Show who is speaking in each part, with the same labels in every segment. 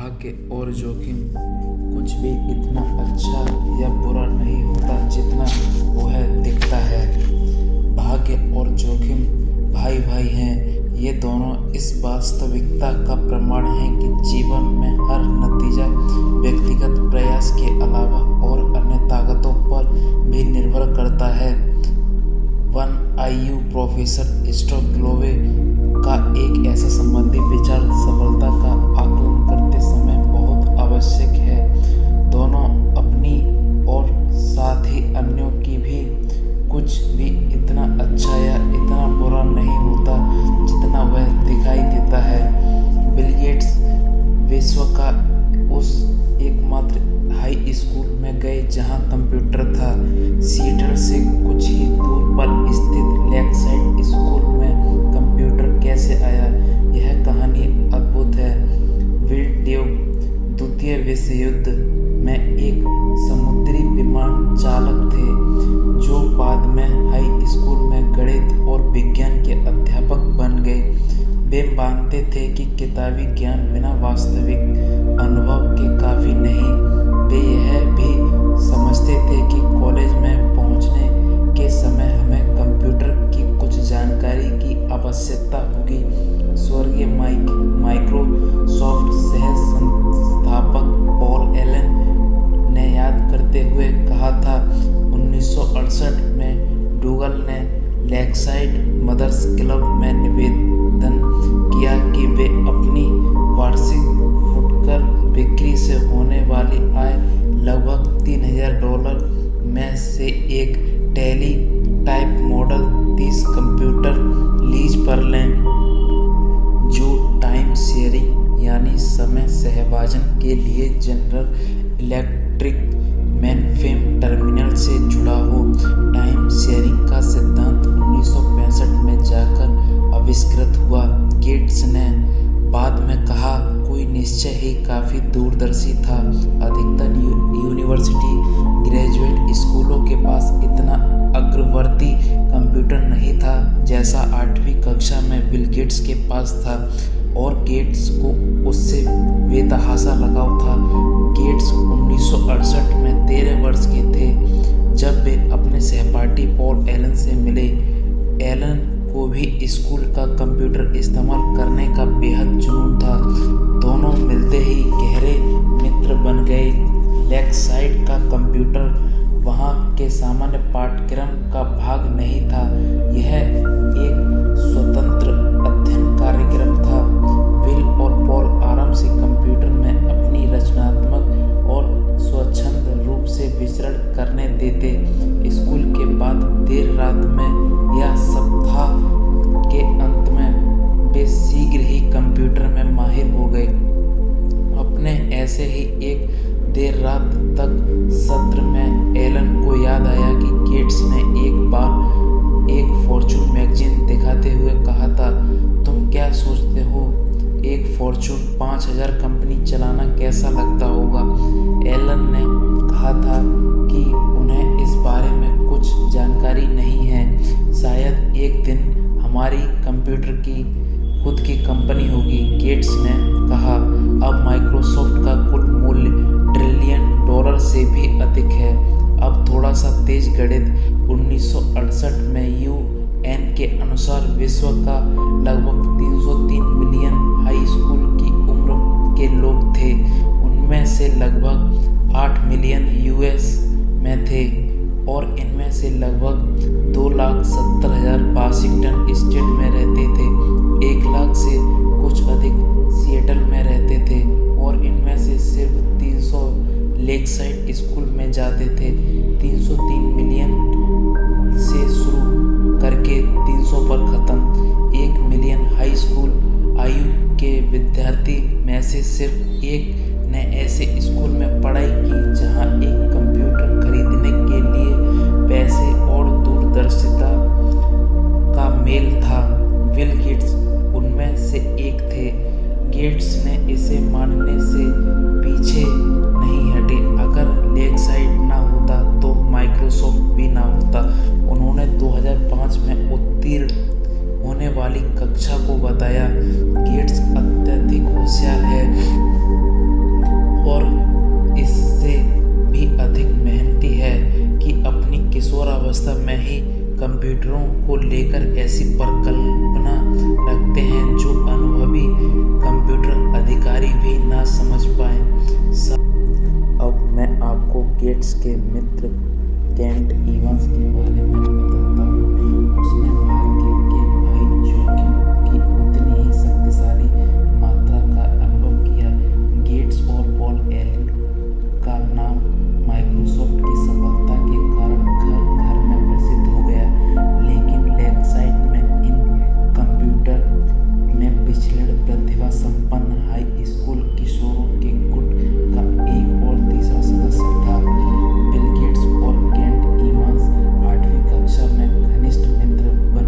Speaker 1: भाग्य और जोखिम कुछ भी इतना अच्छा या बुरा नहीं होता जितना वह दिखता है। भाग्य और जोखिम भाई भाई हैं। ये दोनों इस वास्तविकता का प्रमाण हैं कि जीवन में हर नतीजा व्यक्तिगत प्रयास के अलावा और अन्य ताकतों पर भी निर्भर करता है। 1IU प्रोफेसर स्ट्रगलोवे का एक ऐसा संबंधी विचार सफलता का आकलन करते समय बहुत आवश्यक है। दोनों अपनी और साथ ही अन्यों की भी कुछ भी इतना अच्छा या इतना बुरा नहीं होता जितना वह दिखाई देता है। बिल गेट्स विश्व का उस एकमात्र हाई स्कूल में गए जहां कंप्यूटर था। सिएटल से कुछ ही दूर पर स्थित लेकसाइड स्कूल में कंप्यूटर कैसे आया, यह कहानी अद्भुत है। विल ड्यूक द्वितीय विश्व युद्ध में एक समुद्री विमान चालक थे जो बाद में हाई स्कूल में गणित और विज्ञान के अध्यापक बन गए। वे मानते थे कि किताबी ज्ञान बिना वास्तविक अनुभव के काफ़ी नहीं। वे यह भी समझते थे कि कॉलेज में पहुंचने के समय हमें कंप्यूटर की कुछ जानकारी की आवश्यकता होगी। स्वर्गीय माइक्रोसॉफ्ट सह संस्थापक पॉल एलन ने याद करते हुए कहा था, 1968 में डूगल ने लेकसाइड मदर्स क्लब में निवेदन किया कि वे अपनी वार्षिक फुटकर बिक्री से होने वाली आय लगभग $3000 में से एक teletype model 30 computer lease पर लें, जो टाइम शेयरिंग यानी समय सहभाजन के लिए जनरल इलेक्ट्रिक मेनफ्रेम टर्मिनल से जुड़ा हो। टाइम शेयरिंग का सिद्धांत 1965 में जाकर आविष्कृत हुआ। गेट्स ने बाद में कहा, कोई निश्चय ही काफ़ी दूरदर्शी था। अधिकतर यूनिवर्सिटी ग्रेजुएट स्कूलों के पास इतना अग्रवर्ती कंप्यूटर नहीं था जैसा 8वीं कक्षा में बिल गेट्स के पास था, और गेट्स को उससे बेतहाशा लगाव था। गेट्स 1968 में 13 वर्ष के थे जब वे अपने सहपाठी पॉल एलन से मिले। एलन को भी स्कूल का कंप्यूटर इस्तेमाल करने का बेहद जुनून था। दोनों मिलते ही गहरे मित्र बन गए। लेकसाइड का कंप्यूटर वहाँ के सामान्य पाठ्यक्रम का भाग नहीं था, यह एक स्वतंत्र अध्ययन कार्यक्रम था। विल और पॉल आराम से कंप्यूटर में अपनी रचनात्मक और स्वच्छंद रूप से विचरण करने देते। स्कूल के बाद देर रात में या सप्ताह के अंत में वे शीघ्र ही कंप्यूटर में माहिर हो गए। अपने ऐसे ही एक देर रात तक सत्र में एलन को याद आया कि गेट्स ने एक बार एक फॉर्च्यून मैगजीन दिखाते हुए कहा था, तुम क्या सोचते हो, एक फॉर्च्यून 5000 कंपनी चलाना कैसा लगता होगा। एलन ने कहा था कि उन्हें इस बारे में कुछ जानकारी नहीं है। शायद एक दिन हमारी कंप्यूटर की खुद की कंपनी होगी। गेट्स ने कहा, अब माइक्रोसॉफ्ट का कुल मूल्य $1 ट्रिलियन से भी अधिक है। अब थोड़ा सा तेज गणित, 1968 में UN के अनुसार विश्व का लगभग 303 मिलियन हाई स्कूल की उम्र के लोग थे। उनमें से लगभग 8 मिलियन US में थे और इनमें से लगभग 2,70,000 वाशिंगटन स्टेट में रहते थे। 1 लाख से कुछ अधिक सिएटल में रहते थे और इनमें से सिर्फ 300 लेकसाइड स्कूल में जाते थे। 303 मिलियन से शुरू करके 300 पर ख़त्म। 1 मिलियन हाई स्कूल आयु के विद्यार्थी में से सिर्फ एक ने ऐसे स्कूल में पढ़ाई की जहां एक कंप्यूटर खरीदने के लिए पैसे और दूरदर्शिता का मेल था। बिल गेट्स उनमें से एक थे। गेट्स ने इसे मानने से पीछे नहीं हटे। अगर लेकसाइड ना होता तो माइक्रोसॉफ्ट भी ना होता। उन्होंने 2005 में उत्तीर्ण होने वाली कक्षा को बताया, गेट्स अत्यधिक होशियार है भी ना समझ पाए। अब मैं आपको गेट्स के मित्र केंट इवांस के बारे में बताता हूँ। उसने भाग्य के भाई जोखिम की उतनी ही शक्तिशाली मात्रा का अनुभव किया। गेट्स और पॉल एलन का नाम माइक्रोसॉफ्ट की सफलता के कारण घर घर में प्रसिद्ध हो गया, लेकिन लेकसाइड में इन कंप्यूटर में पिछड़े प्रतिभा संपन्न हाई स्कूल किशोरों के गुट का एक और तीसरा सदस्य था। बिल गेट्स और केंट इवांस 8वीं कक्षा में घनिष्ठ मित्र बन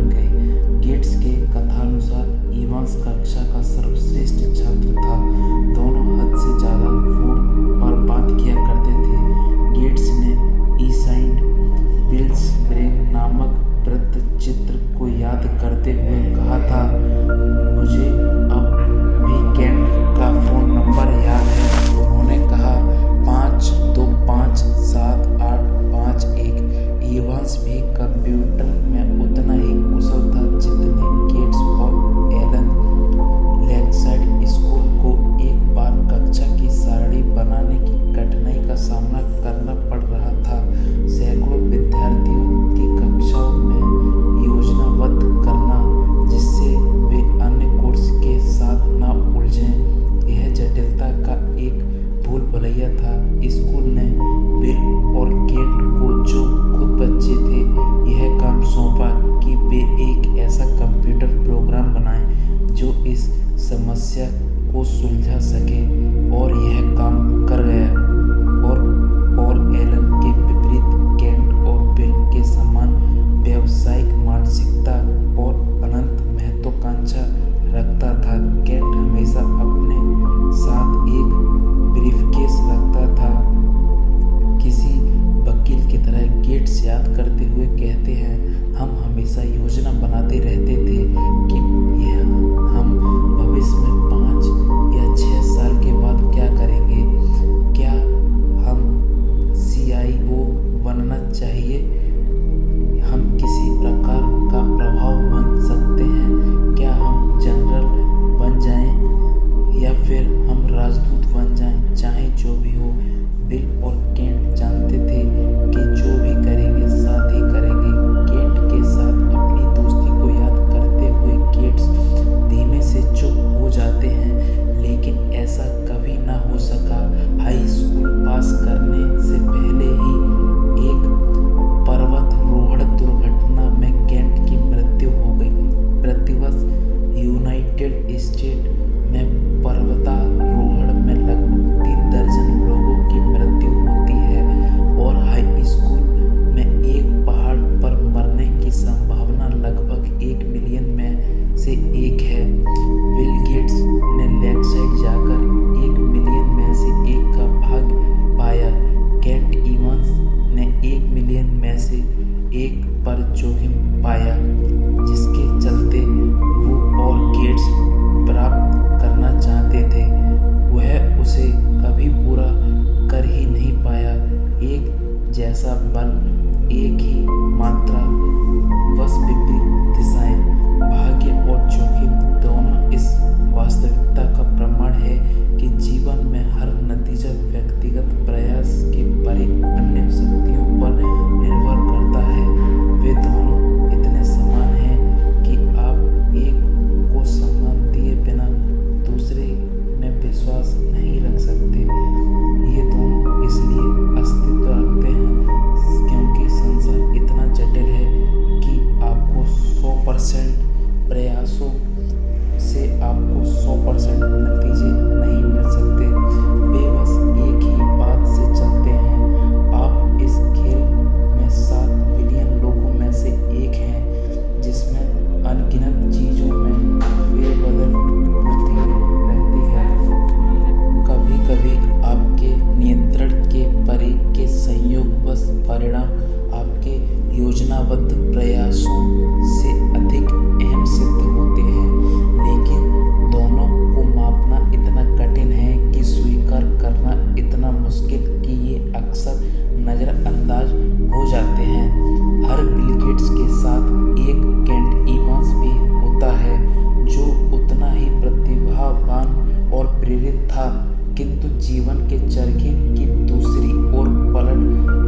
Speaker 1: किंतु जीवन के चरखे की दूसरी ओर पलट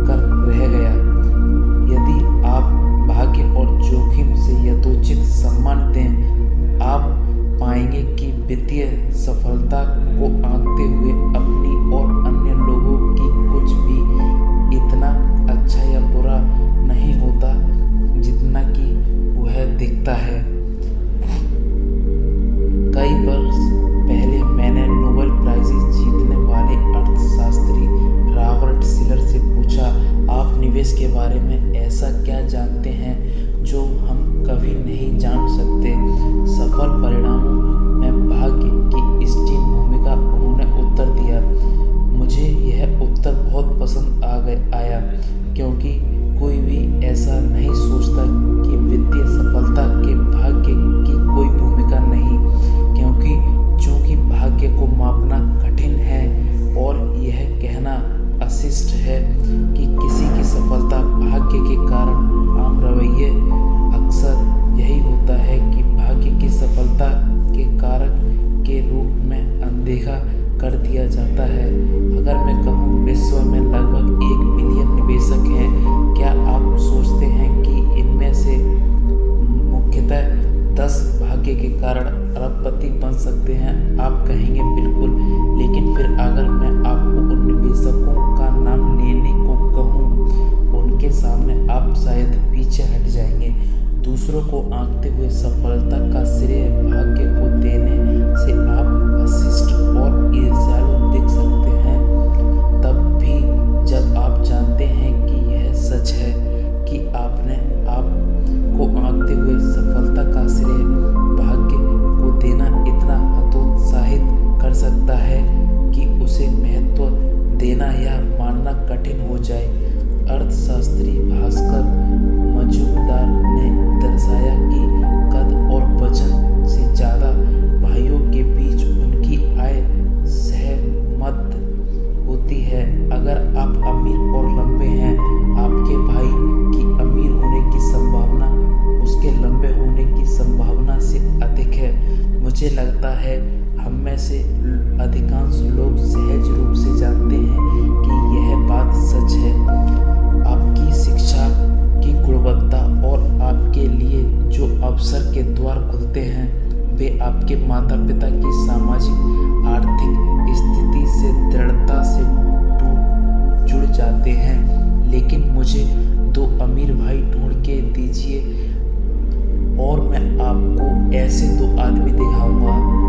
Speaker 1: कर रह गया। यदि आप भाग्य और जोखिम से यथोचित सम्मान दें, आप पाएंगे कि वित्तीय सफलता को आंकते हुए अपनी और अन्य लोगों की कुछ भी इतना अच्छा या बुरा नहीं होता जितना कि वह दिखता है। कई वर्ष पहले मैंने नोबेल प्राइज जीतने वाले अर्थशास्त्री रॉबर्ट शिलर से पूछा, आप निवेश के बारे में ऐसा क्या जानते हैं जो हम कभी नहीं जान सकते? सफल परिणामों में भाग्य की स्टीम भूमिका, उन्होंने उत्तर दिया। मुझे यह उत्तर बहुत पसंद आया, क्योंकि कोई भी ऐसा नहीं सोचता कि वित्तीय सफलता के भाग्य की कोई भूमिका नहीं, क्योंकि चूंकि भाग्य को मापना कठिन है और यह कहना अशिष्ट है कि किसी की सफलता भाग्य के कारण, आम रवैये अक्सर यही होता है कि भाग्य की सफलता के कारक के रूप में अनदेखा कर दिया जाता है। अगर मैं कहूँ विश्व में लगभग 1 बिलियन निवेशक हैं, क्या आप सोचते हैं कि इनमें से मुख्यतः 10 भाग्य के कारण अरबपति बन सकते हैं? आप कहेंगे बिल्कुल, लेकिन फिर अगर मैं आपको उन निवेशकों का नाम लेने को कहूँ, उनके सामने आप शायद पीछे हट जाएंगे। दूसरों को आंकते हुए सफलता का श्रेय भाग्य को देने से आप अशिष्ट और ईर्ष्यालु दिख सकते हैं, तब भी जब आप जानते हैं कि यह सच है कि आपने आप को आंकते हुए सफलता का श्रेय भाग्य को देना इतना हतोत्साहित कर सकता है कि उसे महत्व देना या मानना कठिन हो जाए। अर्थशास्त्री भास्कर मजूमदार ने दर्शाया कि कद और वजन से ज़्यादा भाइयों के बीच उनकी आय सहमत होती है। अगर आप अमीर और लंबे हैं, आपके भाई की अमीर होने की संभावना उसके लंबे होने की संभावना से अधिक है। मुझे लगता है हम में से अधिकांश लोग सहज रूप से जानते हैं कि यह बात सच है। आपकी शिक्षा की गुणवत्ता और आपके लिए जो अवसर के द्वार खुलते हैं, वे आपके माता पिता की सामाजिक आर्थिक स्थिति से दृढ़ता से जुड़ जाते हैं। लेकिन मुझे 2 अमीर भाई ढूंढ के दीजिए और मैं आपको ऐसे 2 आदमी दिखाऊंगा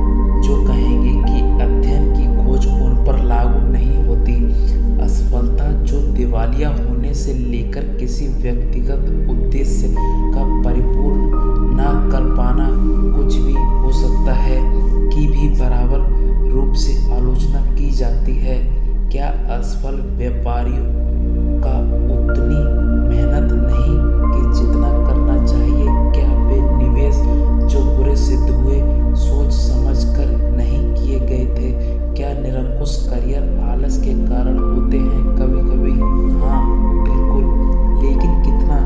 Speaker 1: जो कहेंगे कि अध्ययन की खोज उन पर लागू नहीं होती। असफलता जो दिवालिया होने से लेकर किसी व्यक्तिगत उद्देश्य का परिपूर्ण ना कर पाना कुछ भी हो सकता है, की भी बराबर रूप से आलोचना की जाती है। क्या असफल व्यापारियों का उतनी मेहनत नहीं कि जितना करना चाहिए? क्या वे निवेश जो बुरे सिद्ध हुए सोच समझ कर नहीं किए गए थे? क्या निरंकुश करियर आलस के कारण होते हैं? कभी कभी हाँ, बिल्कुल। लेकिन कितना,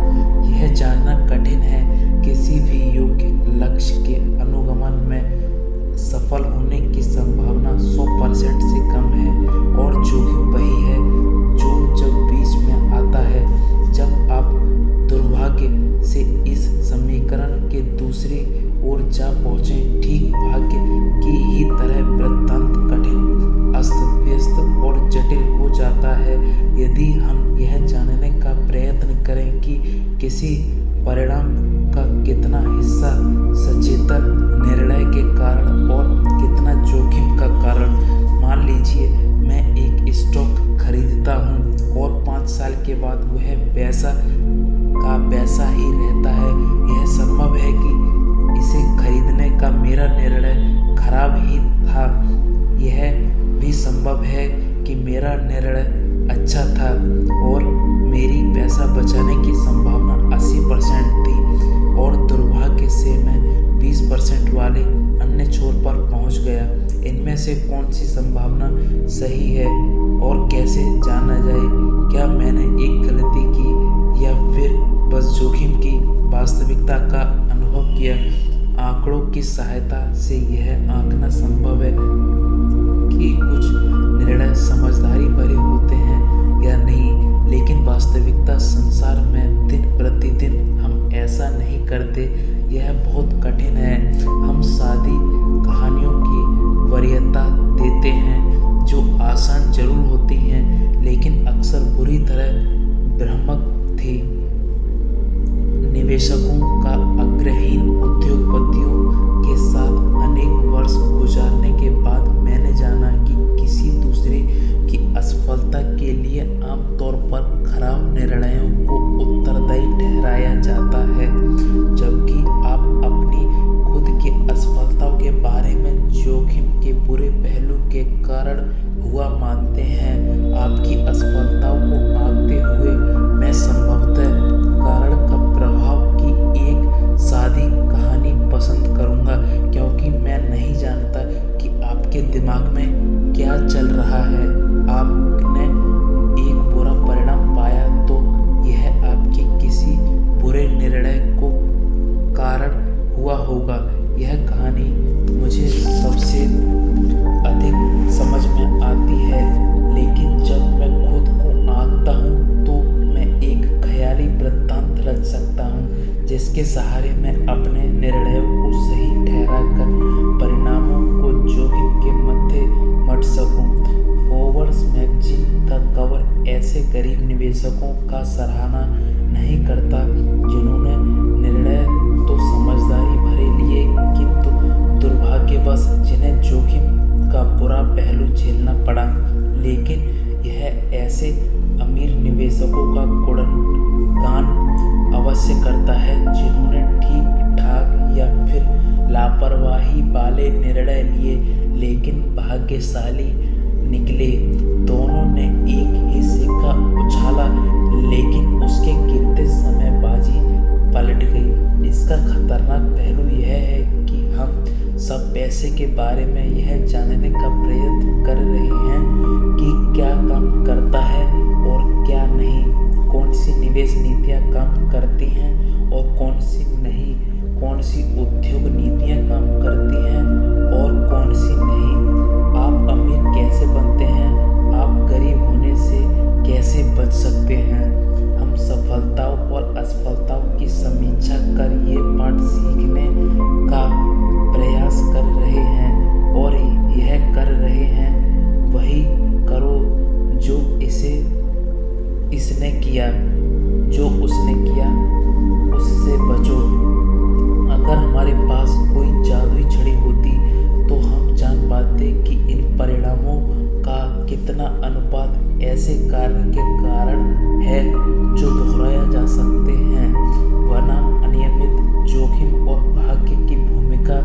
Speaker 1: यह जानना कठिन है। किसी भी योग्य लक्ष्य के अनुगमन में सफल होने की संभावना 100% से कम है, और जोखिम वही है जो जब बीच में आता है, जब आप दुर्भाग्य से इस समीकरण के दूसरी ओर जा पहुँचे। ठीक भाग्य की ही तरह वृत्तांत कठिन, अस्त व्यस्त और जटिल हो जाता है यदि हम यह जानने का प्रयत्न करें कि किसी परिणाम का कितना हिस्सा सचेतन निर्णय के कारण और कितना जोखिम का कारण। मान लीजिए मैं एक स्टॉक खरीदता हूँ और 5 साल के बाद वह वैसा का वैसा ही रहता है। यह संभव है कि इसे खरीदने का मेरा निर्णय खराब ही था। यह भी संभव है कि मेरा निर्णय अच्छा था और मेरी पैसा बचाने की संभावना 80% थी, और दुर्भाग्य से मैं 20% वाले अन्य छोर पर पहुंच गया। इनमें से कौन सी संभावना सही है और कैसे जाना जाए? क्या मैंने एक गलती की या फिर बस जोखिम की वास्तविकता का अनुभव किया? आंकड़ों की सहायता से यह आंकना संभव है कि कुछ करते। यह बहुत कठिन है। हम सादी कहानियों की वरीयता देते हैं जो आसान जरूर होती हैं लेकिन अक्सर बुरी तरह भ्रामक थी। निवेशकों का अग्रहीन उद्योगपतियों के साथ अनेक वर्ष गुजारने के बाद मैंने जाना कि किसी दूसरे की असफलता के लिए आमतौर पर खराब निर्णयों को उत्तरदायी ठहराया जाता है, जबकि आप अपनी खुद की असफलताओं के बारे में जोखिम के बुरे पहलू के कारण हुआ मानते हैं। आपकी असफलताओं को आंकते हुए मैं संभवतः कारण का प्रभाव की एक सादी कहानी पसंद करूंगा, क्योंकि मैं नहीं जानता कि आपके दिमाग में क्या चल रहा है। आपने एक बुरा परिणाम पाया तो यह आपके किसी बुरे निर्णय को कारण हुआ होगा। यह कहानी मुझे सबसे अधिक समझ में आती है, लेकिन जब मैं खुद को आंकता हूँ तो मैं एक ख्याली वृत्तांत रच सकता हूँ जिसके सहारे मैं अपने निर्णयों को सही ठहराकर परिणामों को जोखिम के मध्य मट सकूं। फोर्ब्स मैगजीन का कवर ऐसे गरीब निवेशकों का सराहना नहीं करता जिन्होंने निर्णय तो समझदारी भरे लिए किंतु दुर्भाग्यवश जिन्हें जोखिम का बुरा पहलू झेलना पड़ा, लेकिन यह ऐसे अमीर निवेशकों का गुणगान अवश्य करता है जिन्होंने ठीक ठाक या फिर लापरवाही वाले निर्णय लिए लेकिन भाग्यशाली निकले। दोनों ने एक ही सिक्का उछाला लेकिन उसके गिरते समय बाजी पलट गई। इसका खतरनाक पहलू यह है कि हम सब पैसे के बारे में यह जानने का प्रयत्न कर रहे हैं कि क्या काम करता है और क्या नहीं, कौन सी निवेश नीतियाँ काम करती हैं और कौन सी नहीं, कौन सी उद्योग नीतियाँ काम करती हैं और कौन सी नहीं। आप अमीर कैसे बनते हैं, आप गरीब होने से कैसे बच सकते हैं। हम सफलताओं और असफलताओं की समीक्षा कर ये पाठ सीखने का प्रयास कर रहे हैं और यह कर रहे हैं वही करो जो इसने किया, जो उसने किया उससे बचो। अगर हमारे पास कोई जादुई छड़ी होती तो हम जान पाते कि इन परिणामों का कितना अनुपात ऐसे कार्य के कारण है जो दोहराया जा सकते हैं, वरना अनियमित जोखिम और भाग्य की भूमिका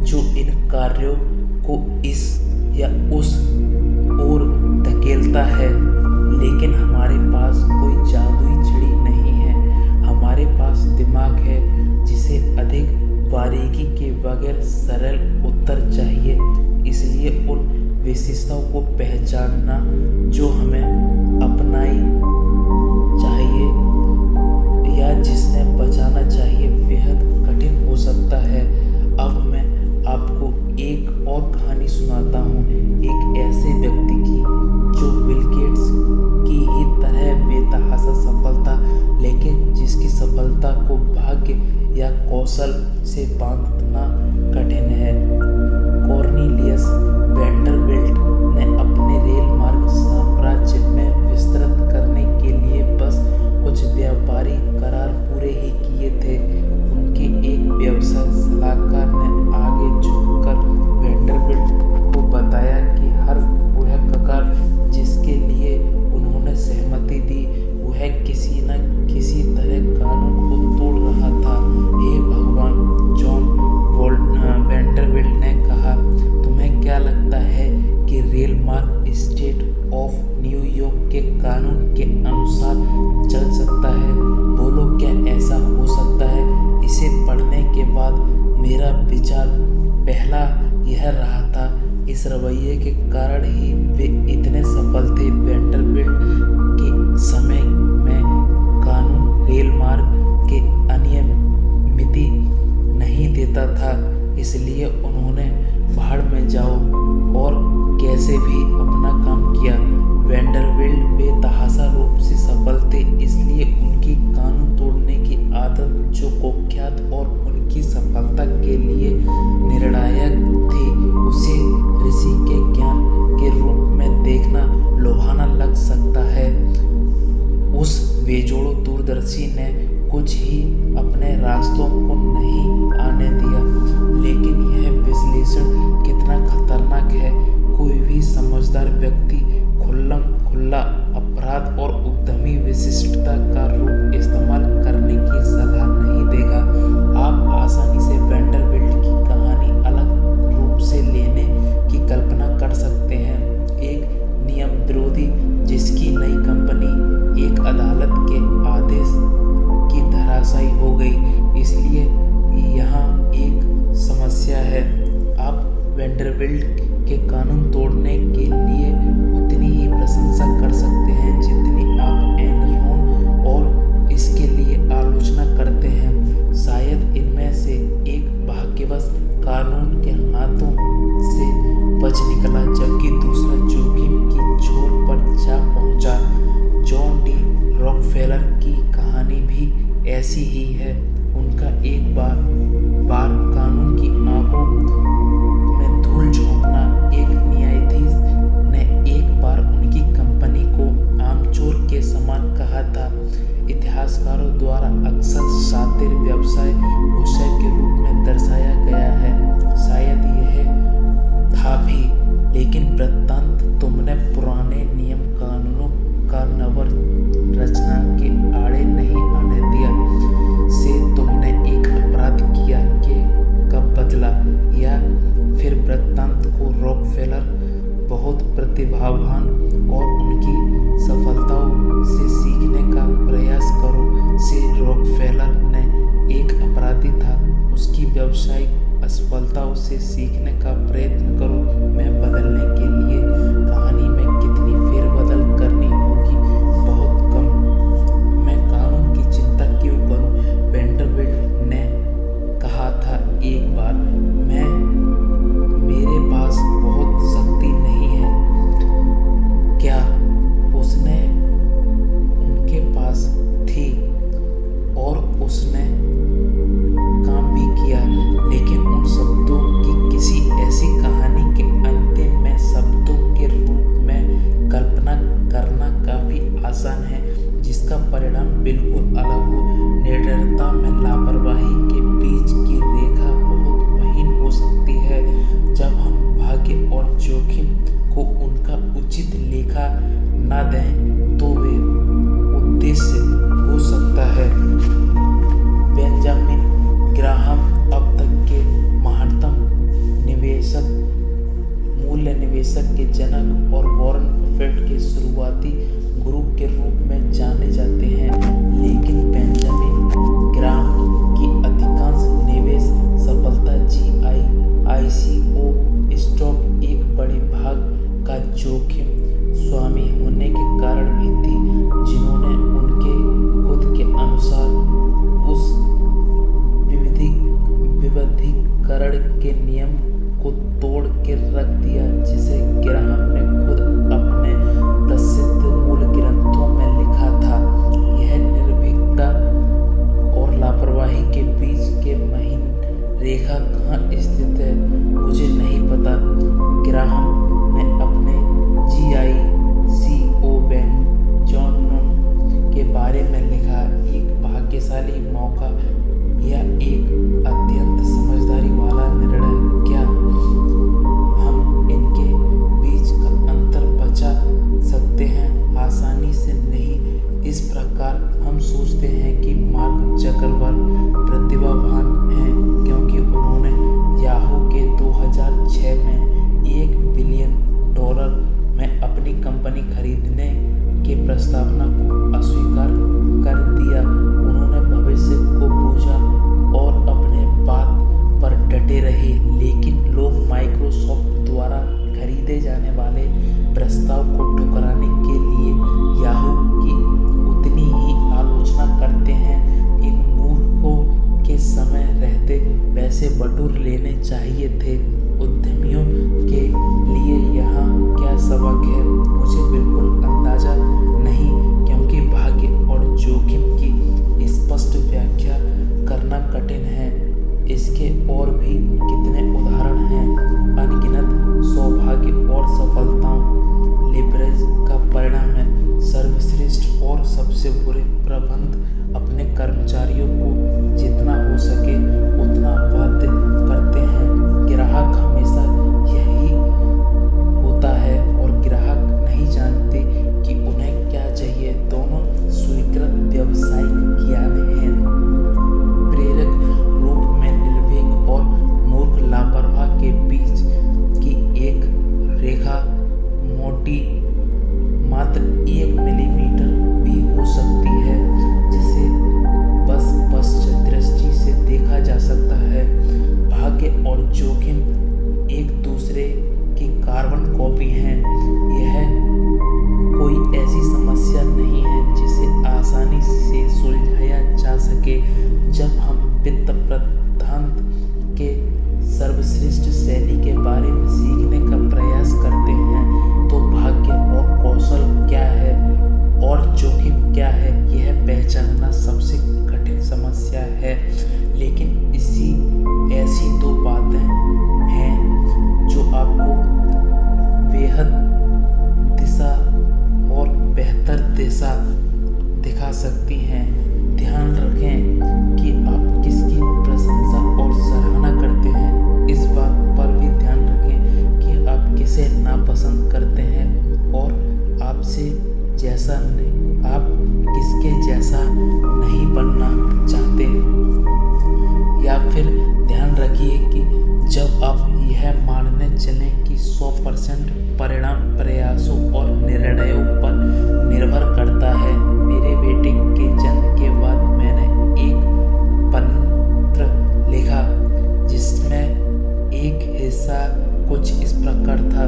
Speaker 1: जो इन कार्यों को इस या उस ओर धकेलता है। लेकिन हमारे पास कोई जादुई छड़ी नहीं है, हमारे पास दिमाग है जिसे अधिक बारीकी के बगैर सरल उत्तर चाहिए। इसलिए उन विशेषताओं को पहचानना जो हमें अपनाई चाहिए या जिसने बचाना चाहिए बेहद कठिन हो सकता है। अब मैं आपको एक और कहानी सुनाता हूँ, एक ऐसे व्यक्ति की जो बिल गेट्स की ही तरह बेतहाशा सफल था, लेकिन जिसकी सफलता को भाग्य या कौशल से बांधना कठिन है। कॉर्नेलियस वैंडरबिल्ट ने अपने रेल मार्ग साम्राज्य में विस्तृत करने के लिए बस कुछ व्यापारी करार पूरे ही किए थे। उनके एक व्यवसाय सलाहकार ने आगे झुककर वैंडरबिल्ट को बताया कि हर वह करार जिसके लिए उन्होंने सहमति दी वह किसी न किसी तरह कानून को तोड़ रहा था। हे भगवान, जॉन वैंडरबिल्ट ने कहा, तुम्हें क्या लगता है कि रेल मार्ग स्टेट ऑफ न्यूयॉर्क के कानून के अनुसार चल सकता है? बोलो, क्या ऐसा हो सकता है? इसे पढ़ने के बाद मेरा विचार पहला यह रहा था, इस रवैये के कारण ही वे इतने सफल थे। वैंडरबिल्ट के समय में कानून रेल मार्ग के अनियमिति नहीं देता था, इसलिए उन्होंने भाड़ में जाओ और कैसे भी अपना काम किया। वैंडरबिल्ट बेतहाशा रूप से सफल थे, इसलिए उनकी कानून तोड़ने की आदत जो कुख्यात बेजोड़ दूरदर्शी ने कुछ ही अपने रास्तों को नहीं आने दिया। लेकिन यह विश्लेषण कितना खतरनाक है। कोई भी समझदार व्यक्ति खुल्लम खुल्ला अपराध और उद्यमी विशिष्टता का रूप इस्तेमाल करने की सलाह नहीं देगा। आप आसानी से वेंडरबिल्ट की कहानी अलग रूप से लेने की कल्पना कर सकते हैं। एक नियम विरोधी जिसकी नई कंपनी एक अदालत के आदेश की धराशायी हो गई। इसलिए यहाँ एक समस्या है। आप वेंडरबिल्ट के कानून तोड़ने के लिए उतनी ही प्रशंसा कर सकते हैं जितनी आप एनरॉन और इसके लिए आलोचना करते हैं। शायद इनमें से एक भाग्यवश कानून के हाथों से बच निकला, जबकि दूसरा जोखिम की छोर पर जा पहुंचा। जॉन डी रॉकफेलर की कहानी भी ऐसी ही है। उनका एक बार कानून की आंखों में धूल झोंकना। एक न्यायाधीश ने एक बार उनकी कंपनी को आमचोर के समान कहा था। इतिहासकारों द्वारा अक्सर शातिर व्यवसाय घोषक के रूप में दर्शाया गया है। शायद यह था भी, लेकिन वृत्तांत तुमने पुराने नियम कानूनों का नवर रचना के आड़े नहीं आने दिया से तुमने एक अपराध किया के कब बदला। या फिर वृत्तांत को रॉकफेलर बहुत प्रतिभावान और उनकी सफलताओं से सीखने का प्रयास करो से रॉकफेलर ने एक अपराधी था, उसकी व्यावसायिक असफलताओं से सीखने का प्रयत्न करो। मैं बदलने के लिए कहानी में कितनी फेरबदल करनी होगी? बहुत कम। मैं कानून की चिंता क्यों करूं? वेंडरबिल्ट ने कहा था एक बार, मेरे पास बहुत शक्ति नहीं है। क्या उसने उनके पास थी और उसने काम भी किया। लेकिन उन शब्दों की किसी ऐसी कहानी के अंतिम में शब्दों के रूप में कल्पना करना काफी आसान है जिसका परिणाम बिल्कुल अलग हो। निडरता में लापरवाही के बीच की रेखा बहुत महीन हो सकती है। जब हम भाग्य और जोखिम को उनका उचित लेखा न दें तो वे उद्देश्य हो सकता है। बेंजामिन ग्राहम अब तक के महानतम मूल्य निवेशक के जनक और वॉरेन बफेट के शुरुआती गुरु के रूप में जाने जाते हैं। लेकिन बेंजामिन ग्राहम की अधिकांश निवेश सफलता ICO स्टॉक एक बड़े भाग का जोखिम स्वामी होने के कारण भी थी, जिन्होंने उनके खुद के अनुसार उस विविधीकरण के नियम को तोड़ के रख दिया जिसे ग्राहम ने खुद अपने प्रसिद्ध मूल ग्रंथों में लिखा था। यह निर्भीकता और लापरवाही के बीच के महीन रेखा कहाँ स्थित है मुझे नहीं पता। ग्राहम ने अपने GICO बेंजामिन के बारे में लिखा, एक भाग्यशाली मौका या एक अत्यंत समझदारी वाला निर्णय। क्या हम इनके बीच का अंतर बचा सकते हैं? आसानी से नहीं। इस प्रकार हम सोचते हैं कि मार्क जकरबर्ग प्रतिभावान हैं क्योंकि उन्होंने याहू के 2006 में $1 बिलियन में अपनी कंपनी खरीदने के प्रस्तावना को अस्वीकार कर दिया। उन्होंने भविष्य को बूझा और अपने बात पर डटे रहे। लेकिन लोग माइक्रोसॉफ्ट द्वारा खरीदे जाने वाले प्रस्ताव को ठुकराने के लिए याहू की उतनी ही आलोचना करते हैं। इन मूर्खों के समय रहते पैसे बटोर लेने चाहिए थे। उद्यमियों के लिए यहाँ क्या सबक है मुझे बिल्कुल अंदाजा नहीं, क्योंकि भाग्य और जोखिम की स्पष्ट व्याख्या करना कठिन है। इसके और भी कितने उदाहरण हैं। अनगिनत सौभाग्य और सफलता अपने कर्मचारियों को जितना हो सके उतना बाध्य करते हैं। ग्राहक हमेशा यही होता है और ग्राहक नहीं जानते कि उन्हें क्या चाहिए। दोनों स्वीकृत व्यावसायिक ज्ञान हैं। प्रेरक रूप में निर्भीक और मूर्ख लापरवाह के बीच की एक रेखा मोटी मात्र 1 मिलीमीटर भी हो सकती है, जिसे बस पश्च दृष्टि से देखा जा सकता है। भाग्य और जोखिम एक दूसरे की कार्बन कॉपी हैं। यह कोई ऐसी समस्या नहीं है जिसे आसानी से सुलझाया जा सके। जब हम वित्त प्रबंधन के सर्वश्रेष्ठ शैली के बारे में सीखने का प्रयास करते हैं तो भाग्य और कौशल क्या है और जोखिम क्या है, यह पहचानना सबसे कठिन समस्या है। लेकिन ऐसी 2 बातें हैं जो आपको बेहद दिशा और बेहतर दिशा दिखा सकती हैं। ध्यान रखें कि आप किसकी प्रशंसा और सराहना करते हैं। इस बात पर भी ध्यान रखें कि आप किसे नापसंद करते हैं और आपसे जैसा नहीं, आप किसके जैसा नहीं बनना चाहते। या फिर ध्यान रखिए कि जब आप यह मानने चलें कि 100% परिणाम प्रयासों और निर्णयों पर निर्भर करता है। मेरे बेटे के जन्म के बाद मैंने एक पत्र लिखा जिसमें एक हिस्सा कुछ इस प्रकार था।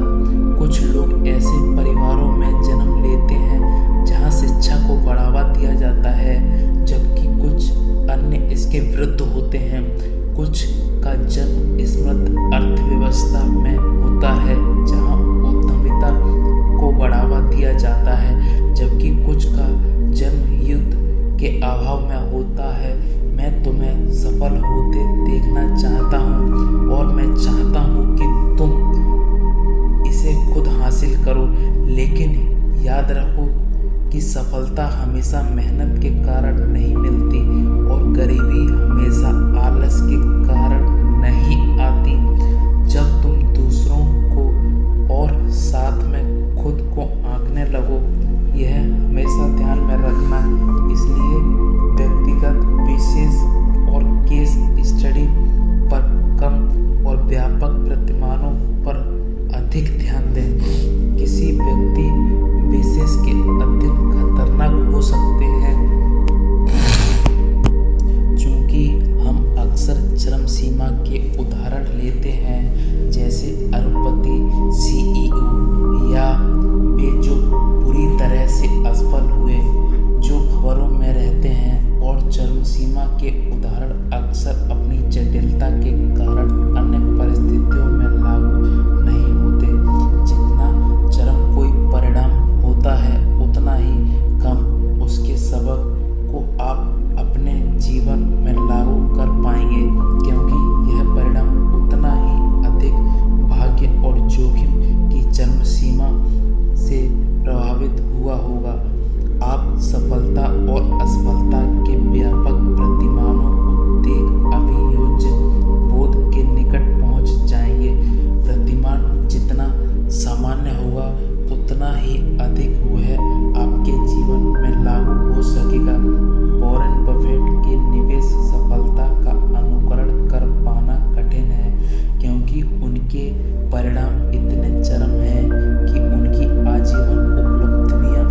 Speaker 1: कुछ लोग ऐसे परिवारों में जन्म लेते हैं जहां शिक्षा को बढ़ावा दिया जाता है, जबकि कुछ अन्य इसके विरुद्ध होते हैं। कुछ का जन्म समृद्ध अर्थव्यवस्था में होता है जहां उद्यमिता को बढ़ावा दिया जाता है, जबकि कुछ का जन्म युद्ध के अभाव में होता है। मैं तुम्हें सफल होते देखना चाहता हूं और मैं चाहता हूं कि तुम इसे खुद हासिल करो। लेकिन याद रखो कि सफलता हमेशा मेहनत के कारण नहीं मिलती और गरीबी हमेशा आलस के कारण नहीं आती। जब तुम दूसरों को और साथ में खुद को आंकने लगो, यह हमेशा ध्यान में रखना। इसलिए व्यक्तिगत, विशेष और केस स्टडी पर कम और व्यापक प्रतिमानों पर अधिक ध्यान दें। किसी व्यक्ति विशेष के अधिक खतरनाक हो सकते हैं क्योंकि हम अक्सर चरम सीमा के उदाहरण लेते हैं, जैसे अरबपति, CEO या वे जो पूरी तरह से असफल हुए, जो खबरों में रहते हैं। और चरम सीमा के उदाहरण अक्सर अपनी जटिलता के कारण अन्य परिस्थितियों में लागू नहीं होते। जितना चरम कोई परिणाम होता है उतना ही कम उसके सबक को आप अपने जीवन में लागू कर पाएंगे, क्योंकि यह परिणाम उतना ही अधिक भाग्य और जोखिम की चरम सीमा से प्रभावित हुआ होगा। आप सफलता और असफलता के व्यापक प्रतिमानों को देख अभियोज्य बोध के निकट पहुंच जाएंगे। प्रतिमान जितना सामान्य होगा उतना ही अधिक वह आपके जीवन में लागू हो सकेगा। वॉरेन बफेट की निवेश सफलता का अनुकरण कर पाना कठिन है, क्योंकि उनके परिणाम इतने चरम हैं कि उनकी आजीवन उपलब्धियों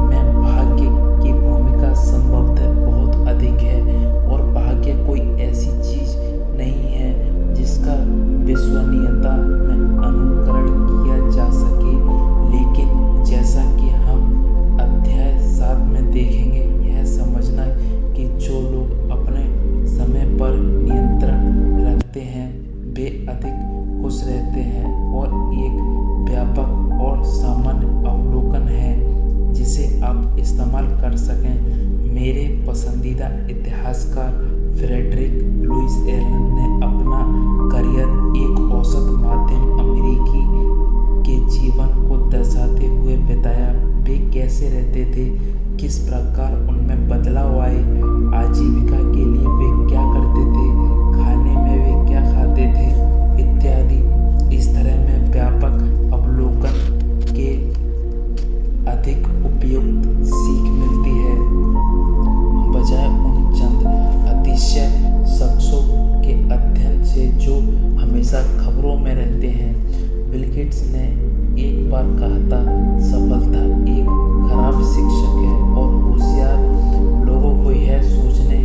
Speaker 1: में भाग्य की भूमिका संभवतः बहुत अधिक है। और भाग्य कोई ऐसी चीज नहीं है जिसका विश्वसनीयता में अनुकरण किया जा सके। लेकिन जैसा कि हम अध्याय 7 में देखेंगे, यह समझना कि जो लोग अपने समय पर नियंत्रण रखते हैं वे अधिक खुश रहते हैं। और एक व्यापक और सामान्य अवलोकन है जिसे आप इस्तेमाल कर सकें। मेरे पसंदीदा इतिहासकार फ्रेडरिक लुइस एलन ने अपना करियर एक औसत मध्यम अमेरिकी के जीवन को दर्शाते हुए बताया। वे कैसे रहते थे, किस प्रकार उनमें बदलाव आए, आजीविका के लिए वे क्या करते थे, खाने में वे क्या खाते थे इत्यादि। इस तरह में व्यापक अवलोकन के अधिक उपयुक्त सीख मिलती है, बजाय उन चंद अतिशय शख्सों के अध्ययन से जो हमेशा खबरों में रहते हैं। बिल गेट्स ने एक बार कहा था, सफलता एक खराब शिक्षक है और होशियार लोगों को यह सोचने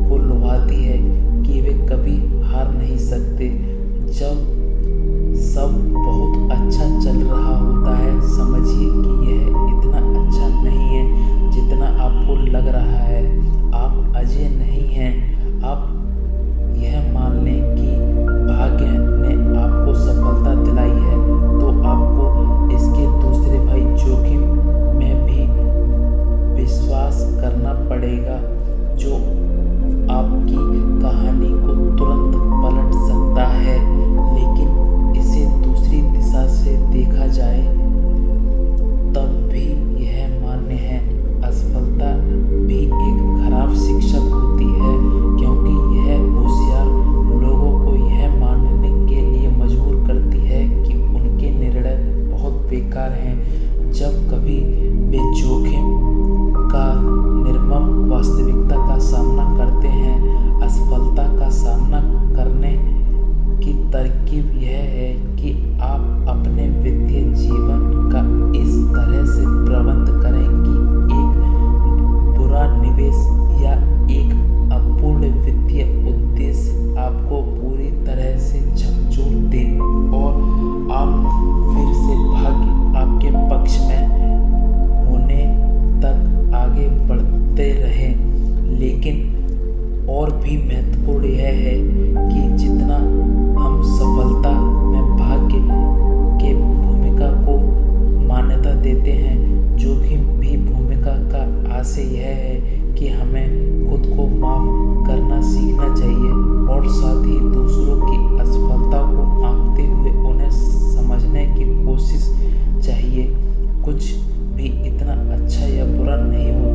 Speaker 1: को लुभाती है कि वे कभी हार नहीं सकते। जब सब बहुत अच्छा चल रहा होता है, समझिए कि यह इतना अच्छा नहीं है जितना आपको लग रहा है। आप अजय नहीं हैं। आप यह मान लें कि भाग्य ने आपको सफलता दिलाई है, तो आपको इसके दूसरे भाई जोखिम में भी विश्वास करना पड़ेगा, जो आपकी कहानी को तुरंत पलट सकता है। लेकिन इसे दूसरी दिशा से देखा जाए तब भी यह मान्य है, असफलता भी एक खराब शिक्षक होती है, क्योंकि यह होशियार लोगों को यह मानने के लिए मजबूर करती है कि उनके निर्णय बहुत बेकार हैं। जब कभी वे जोखिम का निर्मम वास्तविकता का सामना करते हैं, असफलता का सामना करने की तरकीब यह है कि आप अपने वित्तीय जीवन का इस तरह से प्रबंध करें कि एक बुरा निवेश या एक अपूर्ण वित्तीय उद्देश्य आपको पूरी तरह से झकझोर दे और आप फिर से भाग्य आपके पक्ष में होने तक आगे बढ़ते रहें। लेकिन और भी महत्वपूर्ण यह है कि जितना हम सफलता में भाग्य के भूमिका को मान्यता देते हैं, जोखिम भी भूमिका का आशय यह है कि हमें खुद को माफ करना सीखना चाहिए और साथ ही दूसरों की असफलता को आंकते हुए उन्हें समझने की कोशिश चाहिए। कुछ भी इतना अच्छा या बुरा नहीं होता